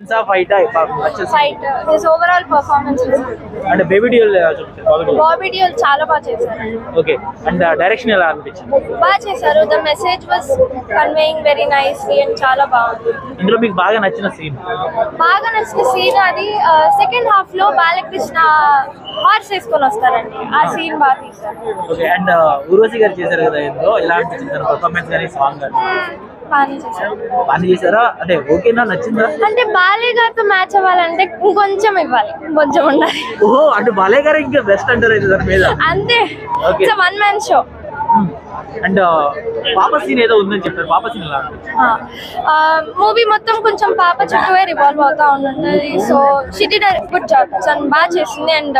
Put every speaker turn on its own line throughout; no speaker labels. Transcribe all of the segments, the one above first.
Fight.
His overall performance was good.
And Baby Deol.
Bobby Deol చాలా బాగా చేశారు.
Okay. And direction ఎలా అనిపించింది?
బాగా చేశారు. The message was conveying very nicely and చాలా బాగుంది.
ఇందులో మీకు బాగా నచ్చిన సీన్?
బాగా నచ్చిన సీన్ అది సెకండ్ హాఫ్ లో బాలకృష్ణ హార్స్ వేసుకొని వస్తారండి. ఆ సీన్ బాగా తీశారు.
ఓకే. అండ్ ఊర్వశి గారు చేశారు కదా ఇందులో, ఎలా అనిపించింది పర్ఫార్మెన్స్ కానీ సాంగ్ కానీ? బాగా చేశారా? అంటే ఓకేనా, నచ్చిందా?
అంటే బాలయ్య గారితో మ్యాచ్ అవ్వాలంటే ఇంకొంచెం ఇవ్వాలి, కొంచెం ఉండాలి.
ఓహో, అంటే బాలయ్య గారు ఇంకా బెస్ట్ అంటారు అయితే దాని మీద?
అంతే, it's a one man show.
And పాప సీన్ ఏదో ఉందని చెప్పారు, పాప సీన్ ఎలా?
మూవీ మొత్తం కొంచెం పాప చుట్టూ రివాల్వ్ అవుతా ఉంటుంది. So she did a good job, బాగా చేసింది. And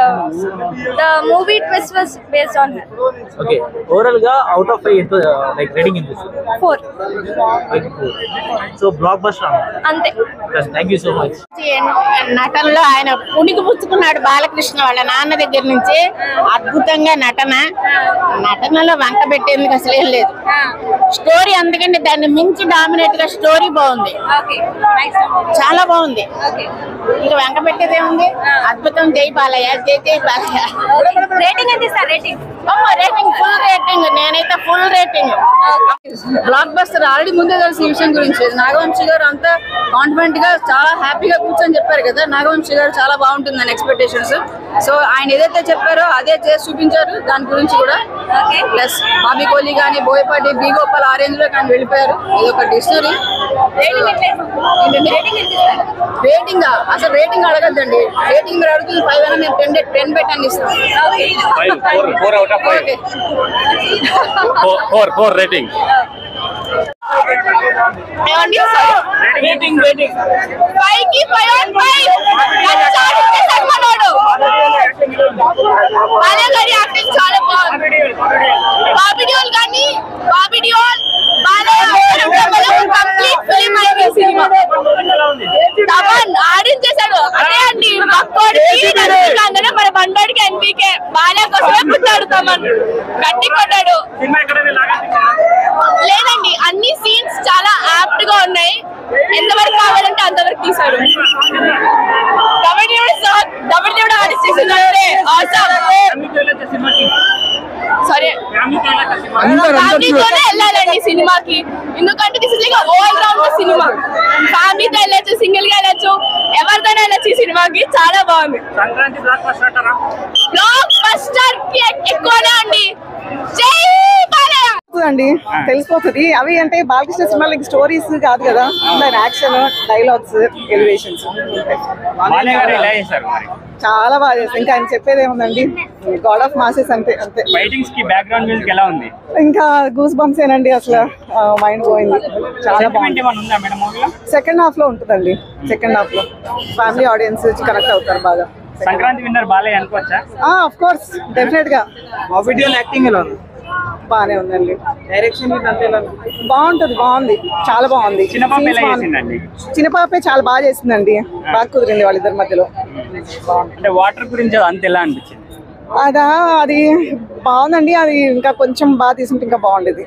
the movie twist was based on her.
Okay. Overall గా అవుట్ ఆఫ్ 5 ఎంత లైక్ రేటింగ్ ఎంత ఇస్తారు?
4.
సో బ్లాక్ బస్టర్
అంతే.
Thank you so much.
నటనలో ఆయన పుణికి పుచ్చుకున్నాడు బాలకృష్ణ వాళ్ళ నాన్న దగ్గర నుంచి. అద్భుతంగా నటనలో వంట పెట్టేందుకు అసలు ఏం లేదు. స్టోరీ అందుకంటే దాన్ని మించి డామినేట్ గా స్టోరీ బాగుంది, చాలా బాగుంది. ఇంకా వెంక పెట్టేదేముంది, అద్భుతం. జై బాలయ్య, జై బాలయ్య.
రేటింగ్ ఎంత ఇస్తారు? Rating
full rating. నేనైతే full rating.
Blockbuster already ముందే తెలిసిన విషయం గురించి నాగవంశీ గారు అంతా కాన్ఫిడెంట్ గా చాలా హ్యాపీగా కూర్చొని చెప్పారు కదా. నాగవంశీ గారు చాలా బాగుంటుందని ఎక్స్పెక్టేషన్స్. సో ఆయన ఏదైతే చెప్పారో అదే చేసి చూపించారు. దాని గురించి కూడా ప్లస్ బాబీ కోహ్లీ కానీ, బోయపాటి, బి గోపాల్ ఆ రేంజ్ లో కానీ వెళ్ళిపోయారు. ఇది ఒక డిక్షనరీ. రేటింగ్ అసలు రేటింగ్ అడగద్దండి. రేటింగ్ మీరు అడుగుతుంది 5 అయినా నేను 10 పెట్టండి ఇస్తాను.
4 out of 5. 4 rating.
రేటింగ్ 5 కి 5 on 5. నచ్చాడు మనోడు. బాలయ్య గారి యాక్టింగ్ చాలా బాగుంది. బాబీ డియోల్ కానీ కంప్లీట్ ఫిలిం అయింది సినిమా. తమన్ ఆడించేశాడు. అదే అండి, పక్కోడికి అందరూ మన బండోడికి ఎన్పీకే బాలయ్య కోసమే పుట్టాడు. తమన్ గట్టి కొట్టాడు. లేదండి, అన్ని సీన్స్ చాలా యాప్ట్ గా ఉన్నాయి. ఎంతవరకు కావాలంటే అంతవరకు తీశాడు. డబుల్ ఆడిచేసిందంటే సరే ఫ్యామిలీతోనే వెళ్ళాలండి సినిమాకి. ఎందుకంటే this is like all round cinema. ఫ్యామిలీతో వెళ్ళచ్చు, సింగిల్ గా వెళ్ళచ్చు, ఎవరితోనే వెళ్ళచ్చు. ఈ సినిమాకి చాలా బాగుంది.
సంక్రాంతి బ్లాక్ బస్టర్ అంటారా?
బ్లాక్ బస్టర్ కి ఎక్కువనే అండి. జై బాలయ్య
అండి, తెలిసిపోతుంది. అవి అంటే బాలకృష్ణ సినిమాలు స్టోరీస్ కాదు కదా, యాక్షన్, డైలాగ్స్, ఎలివేషన్స్ చాలా బాగా చేస్తారు. ఇంకా ఆయన చెప్పేది ఏముందండి, గాడ్ ఆఫ్ మాసెస్ అంతే.
ఫైటింగ్స్ కి బ్యాక్గ్రౌండ్ మ్యూజిక్ ఎలా ఉంది?
ఇంకా గూస్ బంప్స్ ఏనండి, అసలు మైండ్ పోయింది. చాలా బాగుంది. సెకండ్ హాఫ్ లో ఉంటుందండి. సెకండ్ హాఫ్ లో ఫ్యామిలీ ఆడియన్స్ కనెక్ట్ అవుతారు బాగా.
సంక్రాంతి విన్నర్ బాలయ్య అనుకోవచ్చా?
ఆఫ్ కోర్స్, డెఫినెట్ గా.
వీడియో యాక్టింగ్ ఎలా ఉంది?
బానే ఉందండి.
డైరెక్షన్
బాగుంది, చాలా బాగుంది. చిన్న పాపే చాలా బాగా చేసిందండి. బాగా కుదిరింది వాళ్ళిద్దరి మధ్యలో.
అంటే వాటర్ గురించి అంత ఎలా అనిపించింది?
అది బాగుందండి. అది ఇంకా కొంచెం బాగా తీసుకుంటే ఇంకా బాగుండేది.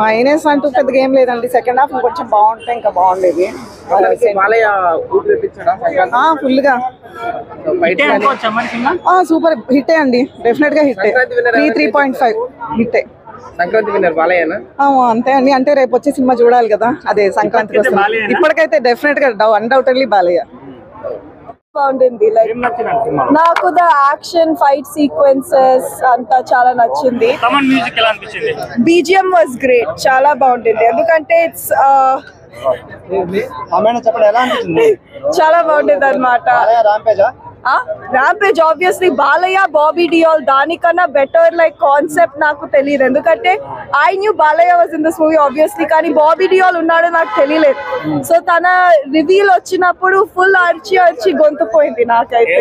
మైనస్ అంటూ పెద్దగా ఏం లేదండి. సెకండ్ హాఫ్ కొంచెం బాగుంటే ఇంకా బాగుండేది. ఫుల్ గా సూపర్ హిట్టే అండి. డెఫినెట్ గా హిట్టే. 3.5 హిట్టే.
సంక్రాంతి విన్నర్ బాలయ్యనా?
అంతే అండి. అంటే రేపు వచ్చే సినిమా చూడాలి కదా, అదే సంక్రాంతికి వస్తుంది. ఇప్పటికైతే డెఫినెట్ గా అన్డౌటెడ్లీ బాలయ్య.
బాగుంటుంది. లైక్ నాకు ద యాక్షన్ ఫైట్ సీక్వెన్సెస్ అంతా చాలా నచ్చింది. బీజిఎం వాజ్ గ్రేట్, చాలా బాగుంటుంది. ఎందుకంటే ఇట్స్ చాలా బాగుంటుంది అనమాట. ర్యాంపేజ్ ఆబ్వియస్లీ బాలయ్య, బాబీ డియోల్ దానికన్నా బెటర్ లైక్ కాన్సెప్ట్ నాకు తెలియదు. ఎందుకంటే I knew Balayya was in this movie obviously, కానీ బాబీ డియోల్ ఉన్నాడో నాకు తెలియలేదు. సో తన రివీల్ వచ్చినప్పుడు ఫుల్ అరిచి గొంతు పోయింది నాకైతే.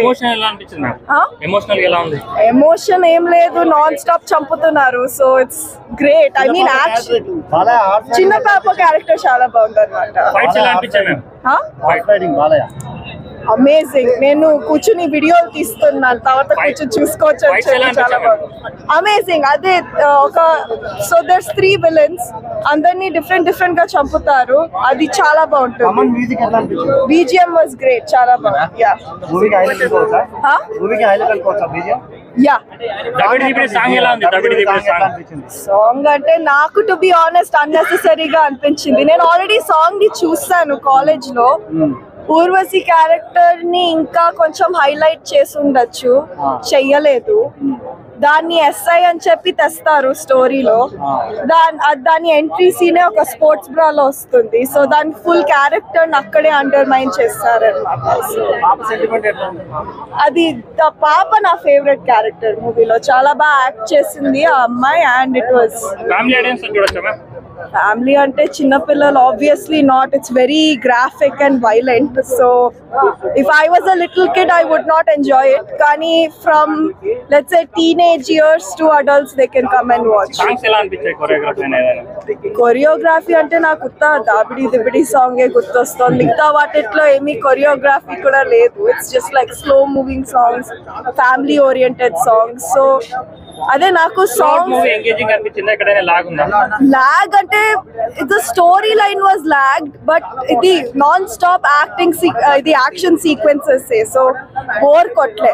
ఎమోషన్ ఏం లేదు, నాన్ స్టాప్ చంపుతున్నారు. So it's great. I mean చిన్న పాప క్యారెక్టర్ చాలా బాగుంది అనమాట. అమేజింగ్. నేను కూర్చుని వీడియోలు తీస్తున్నాను, తర్వాత కూర్చొని చూసుకోవచ్చు. చాలా బాగుంది, అమేజింగ్. అదే ఒక సో దర్స్ 3 విలన్స్, అందరినీ డిఫరెంట్ గా చంపుతారు. అది చాలా బాగుంటుంది. బీజిఎం వాజ్ గ్రేట్, చాలా బాగుంది. సాంగ్ అంటే నాకు టు బి ఆనెస్ట్ అన్నెసెసరీగా అనిపించింది. నేను ఆల్రెడీ సాంగ్ ని చూసాను కాలేజ్ లో. ఊర్వశి క్యారెక్టర్ ని ఇంకా కొంచెం హైలైట్ చేసి ఉండొచ్చు, చెయ్యలేదు. దాన్ని ఎస్ఐ అని చెప్పి తెస్తారు స్టోరీలో. దాని ఎంట్రీ సీనే ఒక స్పోర్ట్స్ బ్రాలో వస్తుంది. సో దాని ఫుల్ క్యారెక్టర్ అక్కడే అండర్మైన్ చేస్తారన్నమాట. అది పాప నా ఫేవరెట్ క్యారెక్టర్ మూవీలో. చాలా బాగా యాక్ట్ చేసింది ఆ అమ్మాయి. అండ్ ఇట్ వాజ్ ఫ్యామిలీ అంటే చిన్నపిల్లలు obviously not. It's very graphic and violent. So if I was a little kid I would not enjoy it. కానీ from let's say teenage years to adults they can come and watch. Choreography అంటే నాకు దాబిడి దిబిడి సాంగే గుర్తొస్తుంది. మిగతా వాటిలో ఏమీ choreography కూడా లేదు. It's just like slow moving songs, family oriented songs. So అదే నాకు సాంగ్ లాగ్ అంటే the story line was logged, but ఇది నాన్ స్టాప్ యాక్టింగ్, ఇది యాక్షన్ సీక్వెన్సెస్. సో బోర్ కొట్లే.